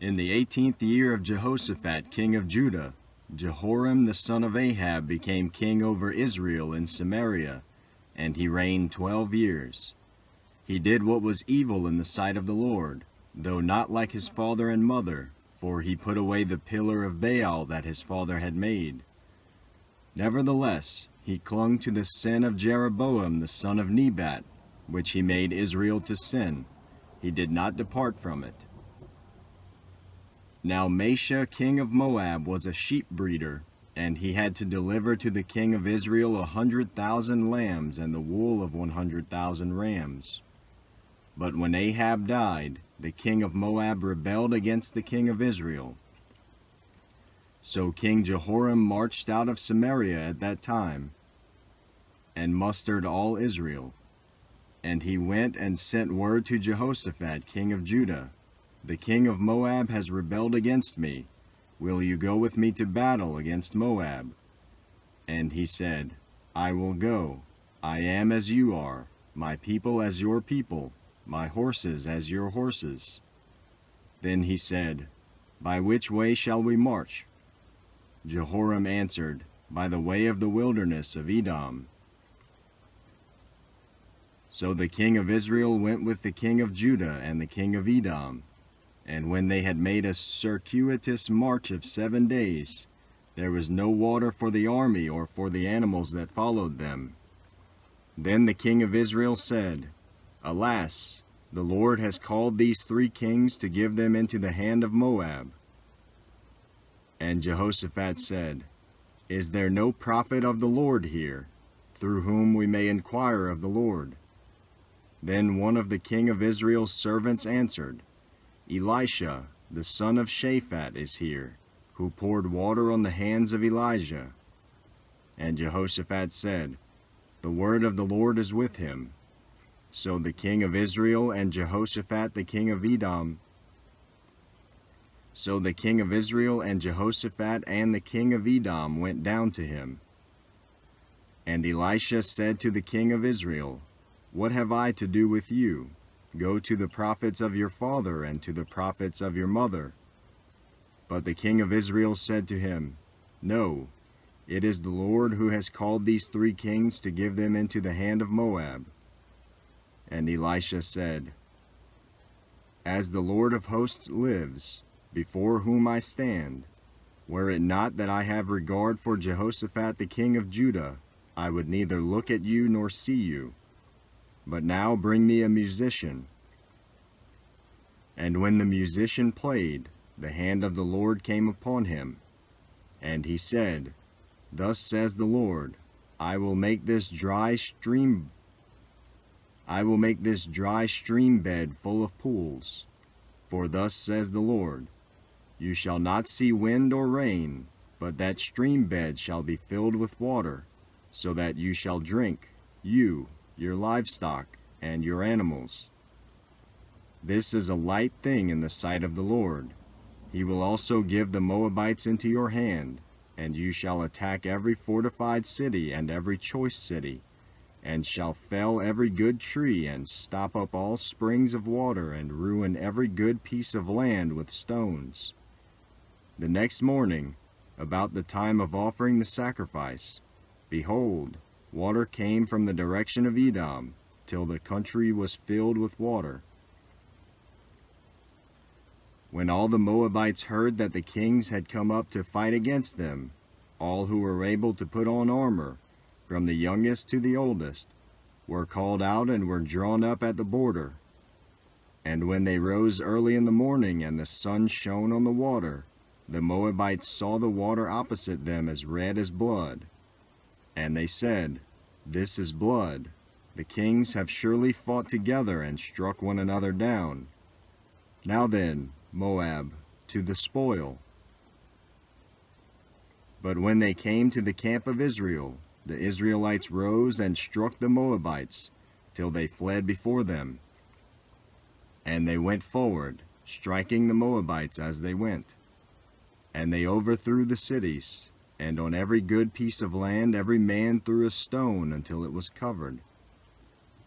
In the 18th year of Jehoshaphat, king of Judah, Jehoram the son of Ahab became king over Israel in Samaria, and he reigned 12 years. He did what was evil in the sight of the Lord, though not like his father and mother, for he put away the pillar of Baal that his father had made. Nevertheless, he clung to the sin of Jeroboam the son of Nebat, which he made Israel to sin. He did not depart from it. Now Mesha king of Moab was a sheep breeder, and he had to deliver to the king of Israel 100,000 lambs and the wool of 100,000 rams. But when Ahab died, the king of Moab rebelled against the king of Israel. So King Jehoram marched out of Samaria at that time, and mustered all Israel. And he went and sent word to Jehoshaphat king of Judah, "The king of Moab has rebelled against me. Will you go with me to battle against Moab?" And he said, "I will go. I am as you are, my people as your people, my horses as your horses." Then he said, "By which way shall we march?" Jehoram answered, "By the way of the wilderness of Edom." So the king of Israel went with the king of Judah and the king of Edom. And when they had made a circuitous march of 7 days, there was no water for the army or for the animals that followed them. Then the king of Israel said, "Alas, the Lord has called these 3 kings to give them into the hand of Moab." And Jehoshaphat said, "Is there no prophet of the Lord here, through whom we may inquire of the Lord?" Then one of the king of Israel's servants answered, "Elisha, the son of Shaphat, is here, who poured water on the hands of Elijah." And Jehoshaphat said, "The word of the Lord is with him." So the king of Israel and Jehoshaphat the king of Edom So the king of Israel and Jehoshaphat and the king of Edom went down to him. And Elisha said to the king of Israel, "What have I to do with you? Go to the prophets of your father and to the prophets of your mother." But the king of Israel said to him, "No, it is the Lord who has called these 3 kings to give them into the hand of Moab." And Elisha said, "As the Lord of hosts lives, before whom I stand, were it not that I have regard for Jehoshaphat the king of Judah, I would neither look at you nor see you. But now bring me a musician." And when the musician played, the hand of the Lord came upon him. And he said, "Thus says the Lord, I will make this dry stream bed full of pools. For thus says the Lord, you shall not see wind or rain, but that stream bed shall be filled with water, so that you shall drink, you, your livestock, and your animals. This is a light thing in the sight of the Lord. He will also give the Moabites into your hand, and you shall attack every fortified city and every choice city, and shall fell every good tree, and stop up all springs of water, and ruin every good piece of land with stones." The next morning, about the time of offering the sacrifice, behold, water came from the direction of Edom, till the country was filled with water. When all the Moabites heard that the kings had come up to fight against them, all who were able to put on armor, from the youngest to the oldest, were called out and were drawn up at the border. And when they rose early in the morning and the sun shone on the water, the Moabites saw the water opposite them as red as blood. And they said, "This is blood. The kings have surely fought together and struck one another down. Now then, Moab, to the spoil." But when they came to the camp of Israel, the Israelites rose and struck the Moabites, till they fled before them. And they went forward, striking the Moabites as they went. And they overthrew the cities, and on every good piece of land every man threw a stone until it was covered.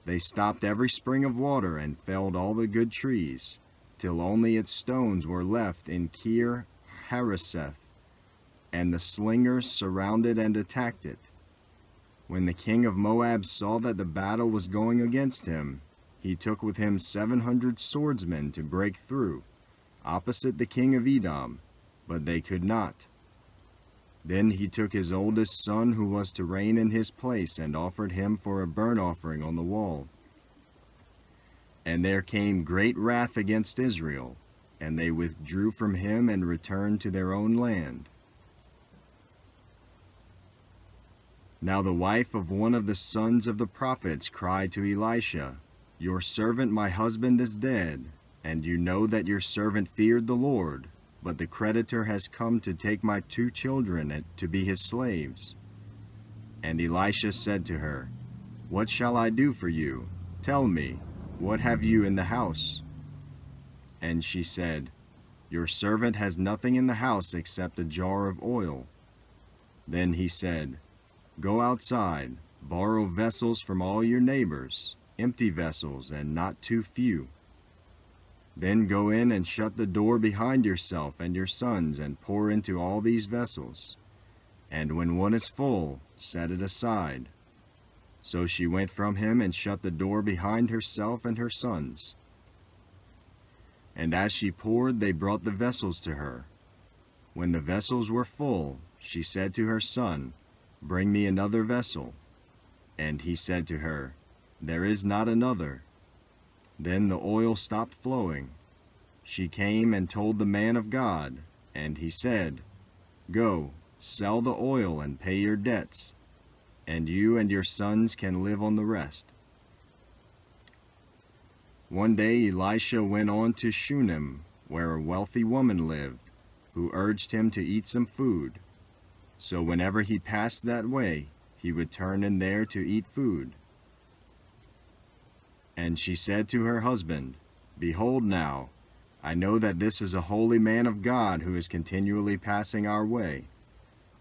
They stopped every spring of water and felled all the good trees, till only its stones were left in Kir Hareseth, and the slingers surrounded and attacked it. When the king of Moab saw that the battle was going against him, he took with him 700 swordsmen to break through, opposite the king of Edom, but they could not. Then he took his oldest son who was to reign in his place and offered him for a burnt offering on the wall. And there came great wrath against Israel, and they withdrew from him and returned to their own land. Now the wife of one of the sons of the prophets cried to Elisha, "Your servant my husband is dead, and you know that your servant feared the Lord, but the creditor has come to take my 2 children to be his slaves." And Elisha said to her, "What shall I do for you? Tell me, what have you in the house?" And she said, "Your servant has nothing in the house except a jar of oil." Then he said, "Go outside, borrow vessels from all your neighbors, empty vessels and not too few. Then go in and shut the door behind yourself and your sons and pour into all these vessels. And when one is full, set it aside." So she went from him and shut the door behind herself and her sons. And as she poured, they brought the vessels to her. When the vessels were full, she said to her son, "Bring me another vessel." And he said to her, "There is not another." Then the oil stopped flowing. She came and told the man of God, and he said, "Go, sell the oil and pay your debts, and you and your sons can live on the rest." One day Elisha went on to Shunem, where a wealthy woman lived, who urged him to eat some food. So whenever he passed that way, he would turn in there to eat food. And she said to her husband, "Behold now, I know that this is a holy man of God who is continually passing our way.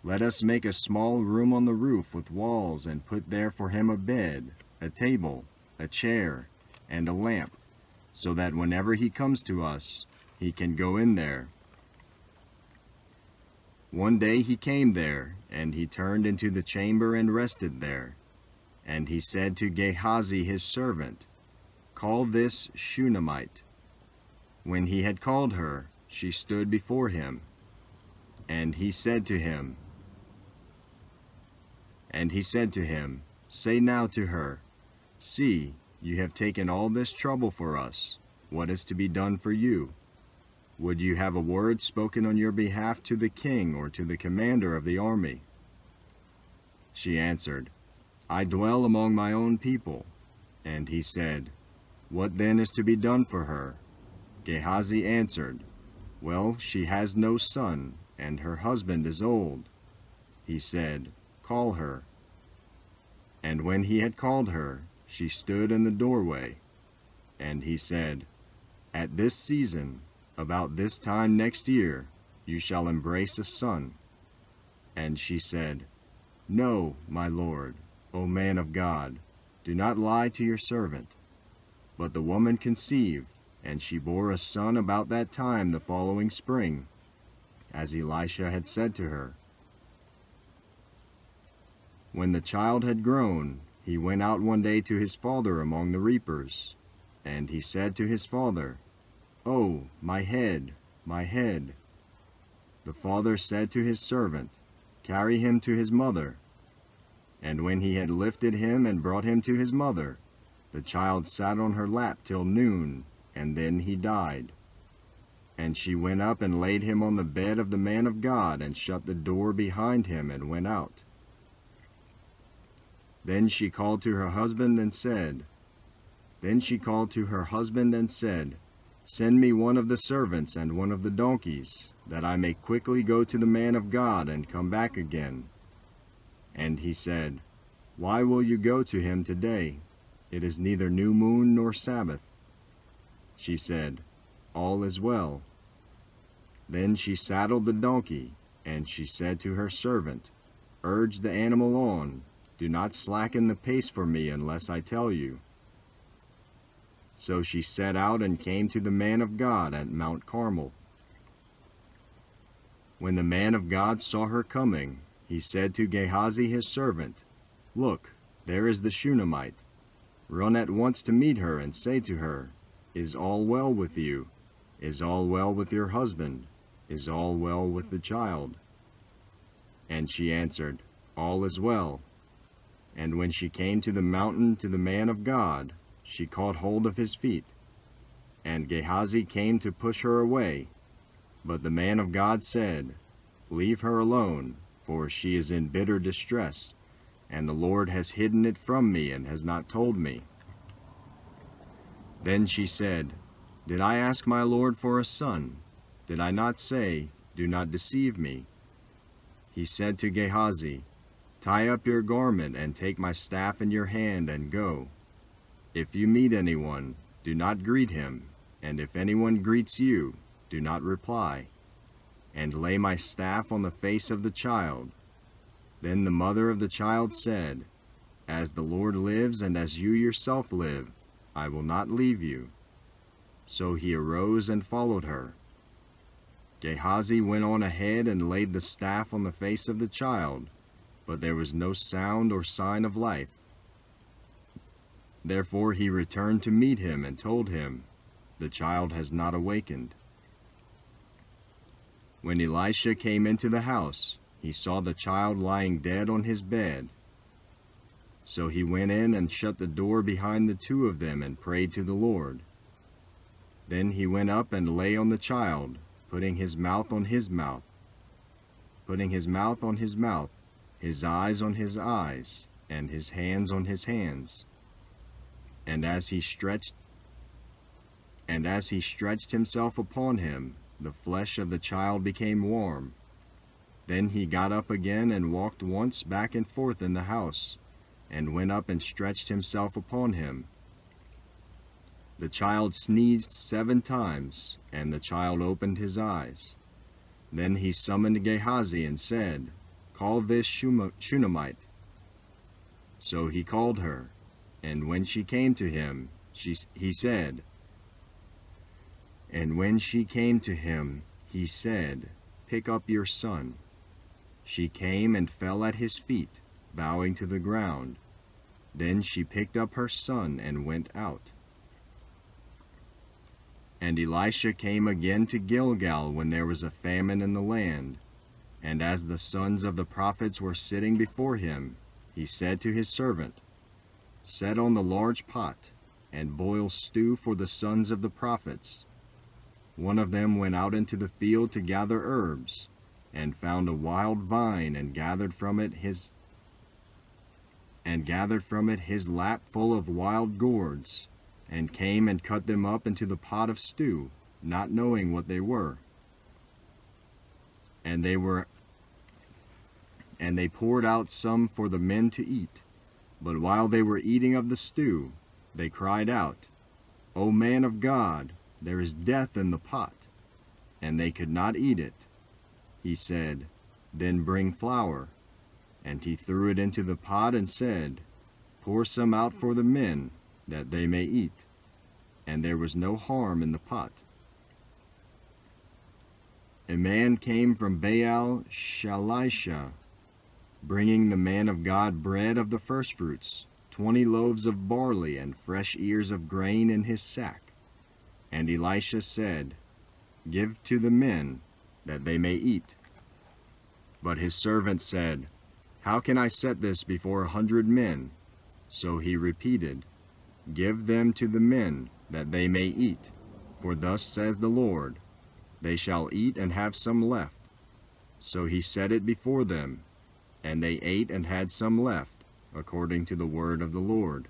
Let us make a small room on the roof with walls and put there for him a bed, a table, a chair, and a lamp, so that whenever he comes to us, he can go in there." One day he came there, and he turned into the chamber and rested there. And he said to Gehazi his servant, "Call this Shunammite." When he had called her, she stood before him. And he said to him, "Say now to her, See, you have taken all this trouble for us. What is to be done for you? Would you have a word spoken on your behalf to the king or to the commander of the army?" She answered, "I dwell among my own people." And he said, "What then is to be done for her?" Gehazi answered, "Well, she has no son, and her husband is old." He said, "Call her." And when he had called her, she stood in the doorway. And he said, "At this season, about this time next year, you shall embrace a son." And she said, "No, my lord, O man of God, do not lie to your servant." But the woman conceived, and she bore a son about that time the following spring, as Elisha had said to her. When the child had grown, he went out one day to his father among the reapers. And he said to his father, "Oh, my head, my head." The father said to his servant, "Carry him to his mother." And when he had lifted him and brought him to his mother, the child sat on her lap till noon, and then he died. And she went up and laid him on the bed of the man of God, and shut the door behind him, and went out. Then she called to her husband and said, "Send me one of the servants and one of the donkeys, that I may quickly go to the man of God and come back again." And he said, "Why will you go to him today? It is neither new moon nor Sabbath." She said, "All is well." Then she saddled the donkey, and she said to her servant, "Urge the animal on. Do not slacken the pace for me unless I tell you." So she set out and came to the man of God at Mount Carmel. When the man of God saw her coming, he said to Gehazi his servant, "Look, there is the Shunammite. Run at once to meet her and say to her, 'Is all well with you? Is all well with your husband? Is all well with the child?' And she answered, 'All is well.' And when she came to the mountain to the man of God, she caught hold of his feet. And Gehazi came to push her away. But the man of God said, 'Leave her alone, for she is in bitter distress, and the Lord has hidden it from me and has not told me.' Then she said, 'Did I ask my Lord for a son? Did I not say, Do not deceive me?' He said to Gehazi, 'Tie up your garment and take my staff in your hand and go. If you meet anyone, do not greet him, and if anyone greets you, do not reply. And lay my staff on the face of the child.' Then the mother of the child said, 'As the Lord lives and as you yourself live, I will not leave you.' So he arose and followed her. Gehazi went on ahead and laid the staff on the face of the child, but there was no sound or sign of life. Therefore he returned to meet him and told him, 'The child has not awakened.' When Elisha came into the house, he saw the child lying dead on his bed. So he went in and shut the door behind the two of them and prayed to the Lord. Then he went up and lay on the child, putting his mouth on his mouth, his eyes on his eyes, and his hands on his hands. And as he stretched himself upon him, the flesh of the child became warm. Then he got up again and walked once back and forth in the house, and went up and stretched himself upon him. The child sneezed 7 times, and the child opened his eyes. Then he summoned Gehazi and said, 'Call this Shunammite.' So he called her, and when she came to him, he said, 'Pick up your son.' She came and fell at his feet, bowing to the ground. Then she picked up her son and went out. And Elisha came again to Gilgal when there was a famine in the land. And as the sons of the prophets were sitting before him, he said to his servant, 'Set on the large pot, and boil stew for the sons of the prophets.' One of them went out into the field to gather herbs, and found a wild vine, and gathered from it his lap full of wild gourds, and came and cut them up into the pot of stew, not knowing what they were. And they poured out some for the men to eat. But while they were eating of the stew, they cried out, 'O man of God, there is death in the pot.' And they could not eat it. He said, 'Then bring flour.' And he threw it into the pot and said, 'Pour some out for the men, that they may eat.' And there was no harm in the pot. A man came from Baal Shalisha, bringing the man of God bread of the firstfruits, 20 loaves of barley and fresh ears of grain in his sack. And Elisha said, 'Give to the men, that they may eat.' But his servant said, 'How can I set this before 100 men?' So he repeated, 'Give them to the men, that they may eat. For thus says the Lord, they shall eat and have some left.' So he set it before them, and they ate and had some left, according to the word of the Lord.